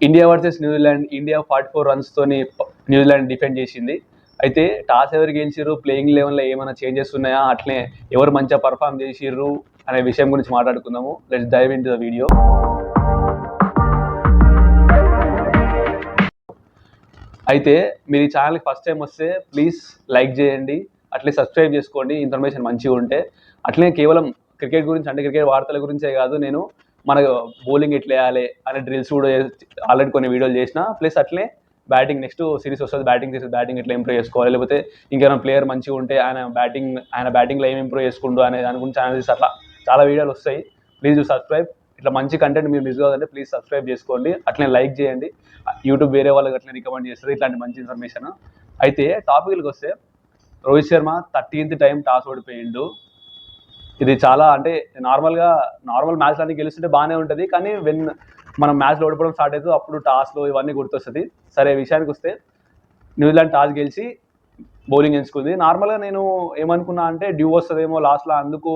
India versus New Zealand. India 44 రన్స్తోని New Zealand defend చేసింది. అయితే టాస్ ఎవరు గెలిచిర్రు, ప్లేయింగ్ లెవెన్లో ఏమైనా చేంజెస్ ఉన్నాయా, అట్లే ఎవరు మంచిగా పర్ఫామ్ చేసిర్రు అనే విషయం గురించి మాట్లాడుకుందాము. Let's dive into the video. అయితే మీరు ఈ ఛానల్కి ఫస్ట్ టైం వస్తే ప్లీజ్ లైక్ చేయండి, అట్లే సబ్స్క్రైబ్ చేసుకోండి ఇన్ఫర్మేషన్ మంచిగా ఉంటే. అట్లే కేవలం క్రికెట్ గురించి అంటే క్రికెట్ వార్తల గురించే కాదు, నేను మన బౌలింగ్ ఎట్లా వేయాలి అనే డ్రిల్స్ కూడా ఆల్రెడీ కొన్ని వీడియోలు చేసిన. ప్లస్ అట్లే బ్యాటింగ్ నెక్స్ట్ సిరీస్ వస్తుంది, బ్యాటింగ్ ఎట్లా ఇంప్రూవ్ చేసుకోవాలి, లేకపోతే ఇంకేమైనా ప్లేయర్ మంచిగా ఉంటే ఆయన బ్యాటింగ్లో ఏం ఇంప్రూవ్ చేసుకుంటూ అనే దాని గురించి అనాలిసిస్ అట్లా చాలా వీడియోలు వస్తాయి. Please subscribe. ఇట్లా మంచి కంటెంట్ మీరు మిస్ కావాలంటే ప్లీజ్ సబ్స్క్రైబ్ చేసుకోండి, అట్లనే లైక్ చేయండి. యూట్యూబ్ వేరే వాళ్ళకి అట్లా రికమెండ్ చేస్తుంది ఇట్లాంటి మంచి ఇన్ఫర్మేషన్. అయితే టాపిక్కి వస్తే, Rohit Sharma 13th time toss ఓడిపోయిండు. ఇది చాలా అంటే నార్మల్ మ్యాచ్లు అన్ని గెలుస్తుంటే బాగానే ఉంటుంది, కానీ మనం మ్యాచ్లో ఓడిపోవడం స్టార్ట్ అవుతుంది అప్పుడు టాస్లో ఇవన్నీ గుర్తొస్తుంది. సరే విషయానికి వస్తే, న్యూజిలాండ్ టాస్ గెలిచి బౌలింగ్ ఎంచుకుంది. నార్మల్గా నేను ఏమనుకున్నా అంటే డ్యూ వస్తుందేమో లాస్ట్లో, అందుకు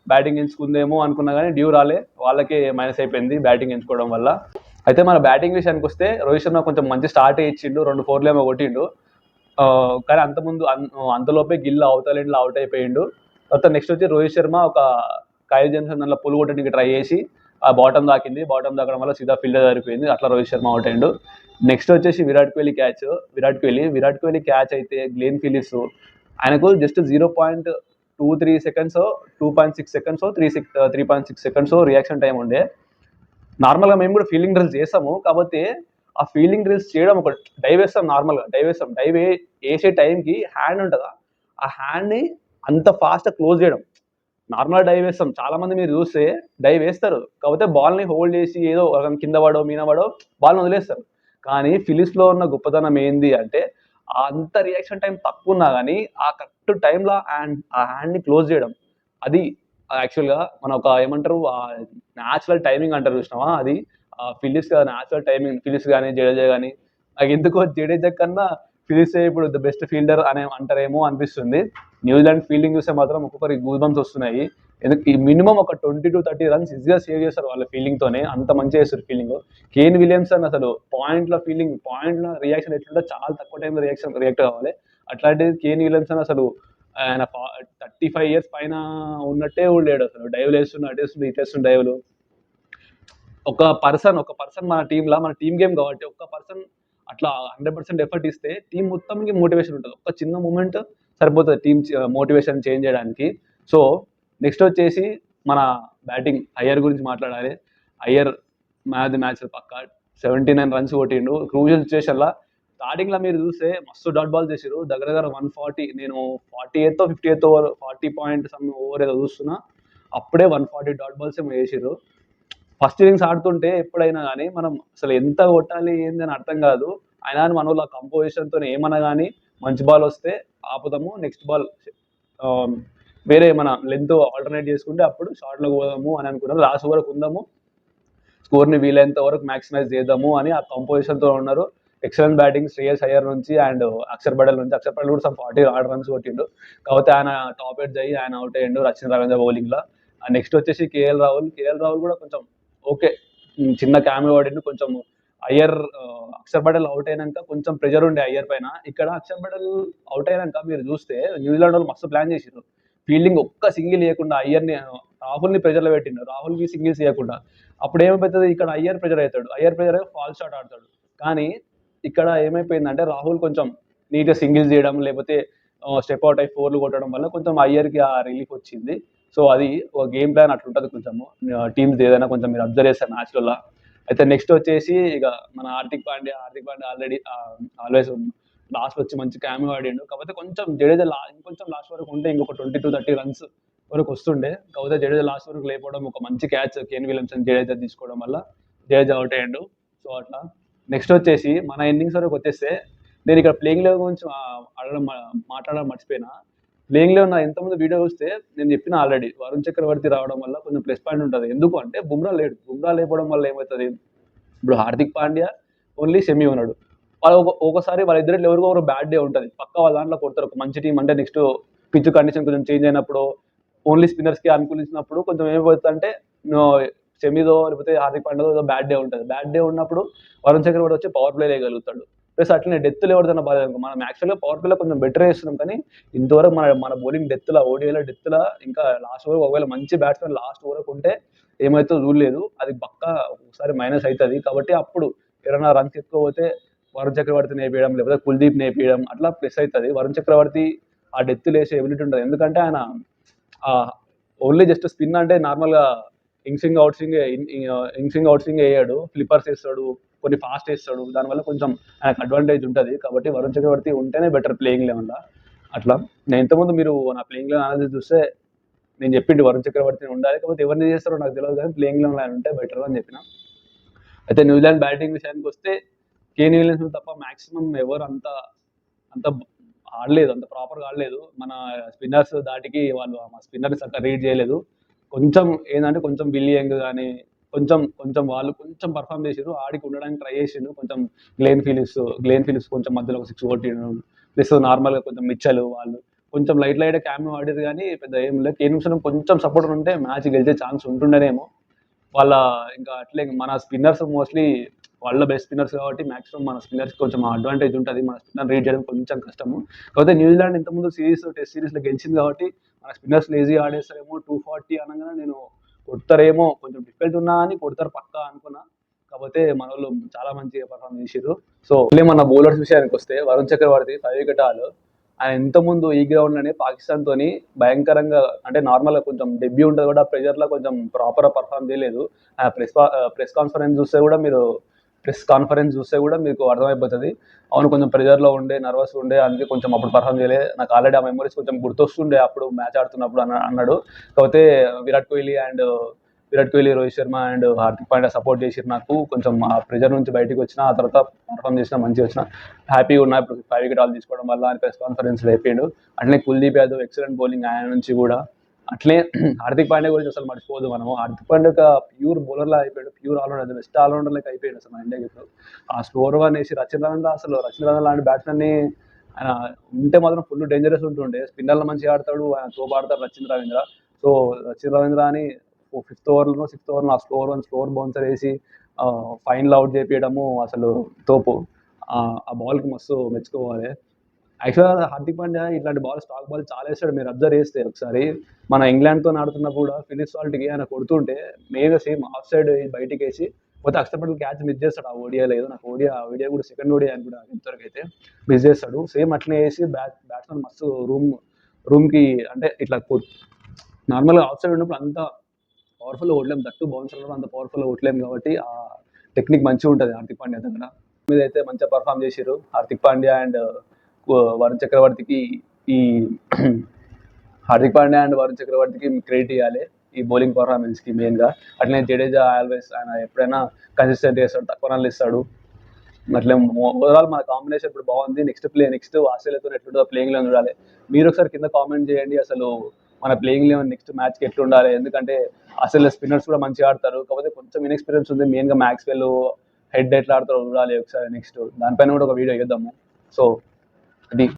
బ్యాటింగ్ ఎంచుకుందేమో అనుకున్నా, కానీ డ్యూ రాలే, వాళ్ళకే మైనస్ అయిపోయింది బ్యాటింగ్ ఎంచుకోవడం వల్ల. అయితే మన బ్యాటింగ్ విషయానికి వస్తే, రోహిత్ శర్మ కొంచెం మంచి స్టార్ట్ ఇచ్చిండు, 2 4 ఏమో కొట్టిండు. కానీ అంతలోపే గిల్ అవతలేండ్లో అవుట్ అయిపోయిండు. తర్వాత నెక్స్ట్ వచ్చి రోహిత్ శర్మ ఒక కైల్ జాన్సన్ దాంట్లో పుల్ కొట్టడానికి ట్రై చేసి ఆ బాటం దాకడం వల్ల సీదా ఫీల్డర్ సరిపోయింది, అట్లా రోహిత్ శర్మ అవుట్ అయ్యిండు. నెక్స్ట్ వచ్చేసి విరాట్ కోహ్లీ క్యాచ్ అయితే గ్లెన్ ఫిలిప్స్ ఆయనకు just 0.23 seconds 2.6 seconds 3.6 seconds reaction time ఉండే. నార్మల్గా మేము కూడా ఫీల్డింగ్ డ్రిల్స్ చేస్తాము, కాకపోతే ఆ ఫీల్డింగ్ డ్రిల్స్ చేయడం ఒక డైవ్ వేస్తాం, నార్మల్గా డైవ్ వేసే టైంకి హ్యాండ్ ఉంటుందా, ఆ హ్యాండ్ని అంత ఫాస్ట్గా క్లోజ్ చేయడం. నార్మల్ డైవ్ వేస్తాం, చాలా మంది మీరు చూస్తే డైవ్ వేస్తారు, కాకపోతే బాల్ని హోల్డ్ చేసి ఏదో కింద పడో బాల్ని వదిలేస్తారు. కానీ ఫిలిప్స్లో ఉన్న గొప్పతనం ఏంది అంటే, అంత రియాక్షన్ టైం తక్కువ ఉన్నా కానీ ఆ కరెక్ట్ టైంలో ఆ హ్యాండ్ని క్లోజ్ చేయడం. అది యాక్చువల్గా మన ఒక ఏమంటారు న్యాచురల్ టైమింగ్ అంటారు చూసినావా, అది ఫిలిప్స్ న్యాచురల్ టైమింగ్. ఫిలిప్స్ కానీ జడేజా కానీ, నాకు ఎందుకో జడేజా కన్నా ఫిలిప్సే ఇప్పుడు ద బెస్ట్ ఫీల్డర్ అని అంటారేమో అనిపిస్తుంది. న్యూజిలాండ్ ఫీల్డింగ్ చూస్తే మాత్రం ఒక్కొక్కరికి గూస్ బంప్స్ వస్తున్నాయి. ఎందుకు మినిమం ఒక 20 to 30 రన్స్ ఈజీగా సేవ్ చేస్తారు వాళ్ళ ఫీల్డింగ్తోనే, అంత మంచిగా చేస్తారు ఫీల్డింగ్. కేన్ విలియమ్సన్ అసలు పాయింట్లో రియాక్షన్ ఎట్లుంటే చాలా తక్కువ టైంలో రియాక్ట్ కావాలి. అట్లాంటిది కేన్ విలియమ్సన్ అసలు ఆయన 35 years పైన ఉన్నట్టే లేడు, అసలు డైవ్లు వేస్తుండే ఇటేస్తుండే డైవ్లు. ఒక పర్సన్ మన టీమ్ గేమ్ కాబట్టి ఒక్క పర్సన్ అట్లా 100% ఎఫర్ట్ ఇస్తే టీం మొత్తంకి మోటివేషన్ ఉంటుంది. ఒక చిన్న మూమెంట్ సరిపోతుంది టీం మోటివేషన్ చేంజ్ చేయడానికి. సో నెక్స్ట్ వచ్చేసి మన బ్యాటింగ్ అయ్యర్ గురించి మాట్లాడాలి. అయ్యర్ మ్యాచ్ పక్కా 79 runs కొట్టిండు క్రూషియల్ సిచ్యువేషన్లో. స్టార్టింగ్లో మీరు చూస్తే మస్తు డాట్ బాల్ చేసారు, దగ్గర 140, నేను 48th 50th over 40 point some over ఏదో చూస్తున్నా, అప్పుడే 140 డాట్ బాల్స్ ఏమో వేసారు. ఫస్ట్ ఇన్నింగ్స్ ఆడుతుంటే ఎప్పుడైనా కానీ మనం అసలు ఎంత కొట్టాలి ఏంది అని అర్థం కాదు. అయినా మన వాళ్ళ కంపోజిషన్తో ఏమన్నా కానీ మంచి బాల్ వస్తే ఆపుదాము, నెక్స్ట్ బాల్ వేరే మన లెంత్ ఆల్టర్నేట్ చేసుకుంటే అప్పుడు షార్ట్లోకి పోదాము అని అనుకున్నాం. లాస్ట్ వరకు ఉందాము, స్కోర్ని వీలైనంత వరకు మ్యాక్సిమైజ్ చేద్దాము అని ఆ కంపోజిషన్తో ఉన్నారు. ఎక్సలెంట్ బ్యాటింగ్ శ్రేయస్ అయ్యర్ నుంచి అండ్ అక్షర్ పటేల్ కూడా సమ్ 40 odd runs కొట్టిండు, కాకపోతే ఆయన టాప్ ఎడ్జ్ అయ్యి ఆయన అవుట్ అయ్యిండు రచిన్ రవీంద్ర బౌలింగ్లో. నెక్స్ట్ వచ్చేసి కేఎల్ రాహుల్ కూడా కొంచెం ఓకే, చిన్న క్యామియో ఆడిండు. కొంచెం అక్షర్ పటేల్ అవుట్ అయినాక కొంచెం ప్రెజర్ ఉండే అయ్యర్ పైన. ఇక్కడ అక్షర్ పటేల్ అవుట్ అయినాక మీరు చూస్తే న్యూజిలాండ్ వాళ్ళు మస్తు ప్లాన్ చేసారు, ఫీల్డింగ్ ఒక్క సింగిల్ ఇవ్వకుండా రాహుల్ని ప్రెజర్లో పెట్టిండు, రాహుల్కి సింగిల్స్ ఇవ్వకుండా. అప్పుడు ఏమైపోతుంది, ఇక్కడ అయ్యర్ ప్రెజర్ ఫాల్ షాట్ ఆడతాడు. కానీ ఇక్కడ ఏమైపోయిందంటే రాహుల్ కొంచెం నీట్గా సింగిల్స్ చేయడం, లేకపోతే స్టెప్ అవుట్ అయి 4లు కొట్టడం వల్ల కొంచెం అయ్యర్కి ఆ రిలీఫ్ వచ్చింది. సో అది ఒక గేమ్ ప్లాన్ అట్లుంటుంది కొంచెము టీమ్స్ ఏదైనా కొంచెం మీరు అబ్జర్వ్ చేస్తారు మ్యాచ్లలో. అయితే నెక్స్ట్ వచ్చేసి ఇక మన Hardik Pandya already always last వచ్చి మంచి క్యామియో ఆడిండు, కాకపోతే కొంచెం జడేజా ఇంకొంచెం లాస్ట్ వరకు ఉంటే ఇంకొక 20 to 30 runs వరకు వస్తుండే, కాకపోతే జడేజా లాస్ట్ వరకు లేకపోవడం, ఒక మంచి క్యాచ్ కేన్ విలియమ్సన్ జడేజా తీసుకోవడం వల్ల జడేజా అవుట్ అయ్యాడు. సో అట్లా నెక్స్ట్ వచ్చేసి మన ఇన్నింగ్స్ వరకు వచ్చేస్తే, నేను ఇక్కడ ప్లేయింగ్ లెవెల్ గురించి మాట్లాడడం మర్చిపోయినా. ప్లేయింగ్ లెవెల్ నా ఎంతమంది వీడియో చూస్తే నేను చెప్పిన ఆల్రెడీ, వరుణ్ చక్రవర్తి రావడం వల్ల కొంచెం ప్లస్ పాయింట్ ఉంటుంది. ఎందుకు అంటే బుమ్రా లేకపోవడం వల్ల ఏమవుతుంది, ఇప్పుడు హార్దిక్ పాండ్యా ఓన్లీ సెమీ ఉన్నాడు, వాళ్ళు ఒకసారి వాళ్ళిద్దరిలో ఎవరికో ఒక బ్యాడ్ డే ఉంటుంది, పక్క వాళ్ళ దాంట్లో కొడతారు. ఒక మంచి టీం అంటే నెక్స్ట్ పిచ్ కండిషన్ కొంచెం చేంజ్ అయినప్పుడు, ఓన్లీ స్పిన్నర్స్కి అనుకూలించినప్పుడు కొంచెం ఏమైపోతుంది అంటే సెమీదో లేకపోతే హార్దిక్ పాండ్యాదో ఏదో బ్యాడ్ డే ఉంటుంది. బ్యాడ్ డే ఉన్నప్పుడు వరుణ్ చక్రవర్తి వచ్చి పవర్ ప్లే వేయగలుగుతాడు. ప్లస్ అట్లనే డెత్లు ఎవరిదైనా బాధ మనం యాక్చువల్గా పవర్ ప్లేలో కొంచెం బెటర్ వేస్తున్నాం, కానీ ఇంతవరకు మన మన బౌలింగ్ డెత్లా ఓడిఐలో డెత్లా ఇంకా లాస్ట్ ఓవర్ ఒకవేళ మంచి బ్యాట్స్మెన్ లాస్ట్ ఓవర్ ఉంటే ఏమైతే చూడలేదు, అది పక్కా ఒకసారి మైనస్ అవుతుంది. కాబట్టి అప్పుడు ఎవరైనా రన్స్ ఎక్కువ పోతే వరుణ్ చక్రవర్తిని వేయడం లేకపోతే కుల్దీప్ వేయడం అట్లా ప్లస్ అవుతుంది. వరుణ్ చక్రవర్తి ఆ డెత్ లేసే ఎబిలిటీ ఉంటుంది, ఎందుకంటే ఆయన ఓన్లీ జస్ట్ స్పిన్ అంటే నార్మల్గా ఇన్స్వింగ్ అవుట్ స్వింగ్ వేయడు, ఫ్లిప్పర్స్ వేస్తాడు, కొన్ని ఫాస్ట్ వేస్తాడు, దానివల్ల కొంచెం ఆయనకు అడ్వాంటేజ్ ఉంటుంది. కాబట్టి వరుణ్ చక్రవర్తి ఉంటేనే బెటర్ ప్లేయింగ్ లెవెన్లో. అట్లా నేను ఇంతకుముందు మీరు నా ప్లేయింగ్ లెవెన్ అనాలిసిస్ చూస్తే నేను చెప్పింది వరుణ్ చక్రవర్తిని ఉండాలి, కాకపోతే ఎవరిని చేస్తారో నాకు తెలియదు, కానీ ప్లేయింగ్ లెవెన్ ఆయన ఉంటే బెటర్ అని చెప్పిన. అయితే న్యూజిలాండ్ బ్యాటింగ్ విషయానికి వస్తే కేన్ విలియమ్సన్ తప్ప మాక్సిమం ఎవరు అంత అంత ఆడలేదు, అంత ప్రాపర్గా ఆడలేదు. మన స్పిన్నర్స్ దాటికి వాళ్ళు మా స్పిన్నర్స్ అక్కడ రీడ్ చేయలేదు. కొంచెం ఏంటంటే కొంచెం బిల్లియంగ్ కానీ కొంచెం వాళ్ళు కొంచెం పర్ఫామ్ చేసారు, ఆడికి ఉండడానికి ట్రై చేసిండు. కొంచెం గ్లెన్ ఫిలిప్స్ కొంచెం మధ్యలో ఒక 6 కొట్టిండు. ప్లస్ నార్మల్గా కొంచెం మిచ్చలు వాళ్ళు కొంచెం లైట్ క్యామ్ ఆడారు, కానీ పెద్ద ఏం లేదు. కేన్ విలియమ్సన్ కొంచెం సపోర్ట్ ఉంటే మ్యాచ్ గెలిచే ఛాన్స్ ఉంటుండేనేమో. వాళ్ళ ఇంకా అట్లే మన స్పిన్నర్స్ మోస్ట్లీ వాళ్ళ బెస్ట్ స్పిన్నర్స్ కాబట్టి మాక్సిమం మన స్పిన్నర్స్ కొంచెం అడ్వాంటేజ్ ఉంటుంది, మన స్పిన్నర్ రీడ్ చేయడం కొంచెం కష్టము. కాకపోతే న్యూజిలాండ్ ఇంతకుముందు టెస్ట్ సిరీస్లో గెలిచింది కాబట్టి మన స్పిన్నర్స్ లేజీ ఆడేస్తారేమో, 240 అనగానే నేను కొడతారేమో, కొంచెం డిఫికల్ట్ ఉన్నా అని కొడతారు పక్కా అనుకున్నా. కాకపోతే మన వాళ్ళు చాలా మంచిగా పర్ఫామ్ చేసారు. సో మన బౌలర్స్ విషయానికి వస్తే వరుణ్ చక్రవర్తి 5 వికెట్ ఆల్ ఆయన ఇంతకుముందు ఈ గ్రౌండ్లోనే పాకిస్తాన్ తోని భయంకరంగా అంటే నార్మల్గా కొంచెం డెబ్యూ ఉంటుంది కూడా ప్రెజర్లో కొంచెం ప్రాపర్గా పర్ఫామ్ చేయలేదు. ప్రెస్ కాన్ఫరెన్స్ చూస్తే కూడా మీకు అర్థమైపోతుంది. అవును కొంచెం ప్రెజర్లో ఉండే, నర్వస్ ఉండే, అందుకే కొంచెం అప్పుడు పర్ఫామ్ చేయలేదు. నాకు ఆల్రెడీ ఆ మెమరీస్ కొంచెం గుర్తొస్తుండే అప్పుడు మ్యాచ్ ఆడుతున్నప్పుడు అన్నాడు. కాకపోతే విరాట్ కోహ్లీ, రోహిత్ శర్మ అండ్ హార్దిక్ పాండ్యా సపోర్ట్ చేసిరు నాకు. కొంచెం ఆ ప్రెజర్ నుంచి బయటకు వచ్చిన, ఆ తర్వాత పర్ఫామ్ చేసిన, మంచిగా వచ్చిన, హ్యాపీగా ఉన్నా. ఇప్పుడు 5 వికెట్ ఆల్ తీసుకోవడం వల్ల అని ప్రెస్ కాన్ఫరెన్స్ అయిపోయాడు. అట్లనే కుల్దీప్ యాదవ్ ఎక్సలెంట్ బౌలింగ్ ఆయన నుంచి కూడా. అట్లే హార్దిక్ పాండ్యా గురించి అసలు మర్చిపోదు మనము. హార్దిక్ పాండ్యా ఒక ప్యూర్ బౌలర్లా అయిపోయాడు, ప్యూర్ ఆల్రౌండర్, బెస్ట్ ఆల్రౌండర్ లెక్క అయిపోయాడు అసలు మన ఇండియాకి. ఇప్పుడు ఆ స్కోర్ వన్ వేసి రచిన్ రవీంద్ర లాంటి బ్యాట్స్మెన్ని ఆయన ఉంటే మాత్రం ఫుల్ డేంజరస్ ఉంటుండే. స్పిన్నర్లు మంచిగా ఆడతాడు, ఆయన తోపు ఆడతాడు రచిన్ రవీంద్ర. సో రచిన్ రవీంద్ర అని 5th ఓవర్లో 6th ఓవర్లో ఆ స్కోర్ బౌన్సర్ వేసి ఫైనల్ అవుట్ చేపించడము అసలు తోపు. ఆ బాల్కి మస్తు మెచ్చుకోవాలి. యాక్చువల్గా హార్దిక్ పాండ్యా ఇట్లాంటి స్టాక్ బాల్ చాలా వేస్తాడు. మీరు అబ్జర్వ్ చేస్తే ఒకసారి మన ఇంగ్లాండ్తో ఆడుతున్నప్పుడు కూడా ఫిలిప్ సాల్ట్కి ఆయన కొడుతుంటే మెయిన్గా సేమ్ ఆఫ్ సైడ్ బయటికి వేసి పోతే అక్సెప్టబుల్ క్యాచ్ మిస్ చేస్తాడు. ఆ ఓడియాలో ఏదో నాకు ఆ ఓడియా కూడా సెకండ్ ఓడియా అని కూడా ఇంతవరకు అయితే మిస్ చేస్తాడు. సేమ్ అట్లనే వేసి బ్యాట్స్మెన్ మస్తు రూమ్కి అంటే ఇట్లా నార్మల్గా ఆఫ్ సైడ్ ఉన్నప్పుడు అంత పవర్ఫుల్గా కొట్టలేము, దట్టు బౌన్సర్లో అంత పవర్ఫుల్గా కొట్టలేము. కాబట్టి ఆ టెక్నిక్ మంచిగా ఉంటుంది హార్దిక్ పాండ్యా దగ్గర. మీద అయితే మంచిగా పర్ఫామ్ చేశారు హార్దిక్ పాండ్యా అండ్ వరుణ్ చక్రవర్తికి. ఈ హార్దిక్ పాండ్యా అండ్ వరుణ్ చక్రవర్తికి క్రెడిట్ ఇవ్వాలి ఈ బౌలింగ్ పర్ఫార్మెన్స్కి మెయిన్గా. అట్లనే జడేజా ఆల్వేస్ ఆయన ఎప్పుడైనా కన్సిస్టెంట్ చేస్తాడు, తక్కువ రన్లు ఇస్తాడు. అట్లే ఓవరాల్ మన కాంబినేషన్ ఇప్పుడు బాగుంది. నెక్స్ట్ ఆస్ట్రేలియాతో ఎట్లుంటుందో ప్లేయింగ్ లెవెన్ చూడాలి. మీరు ఒకసారి కింద కామెంట్ చేయండి అసలు మన ప్లేయింగ్ లెవెన్ నెక్స్ట్ మ్యాచ్కి ఎట్లుండాలి. ఎందుకంటే అసలు స్పిన్నర్స్ కూడా మంచిగా ఆడతారు, కాకపోతే కొంచెం ఇన్ఎక్స్పీరియన్స్ ఉంది. మెయిన్గా మ్యాక్స్వెల్ హెడ్ ఎట్లా ఆడతారో చూడాలి ఒకసారి. నెక్స్ట్ దానిపైన కూడా ఒక వీడియో చేద్దాము. సో అది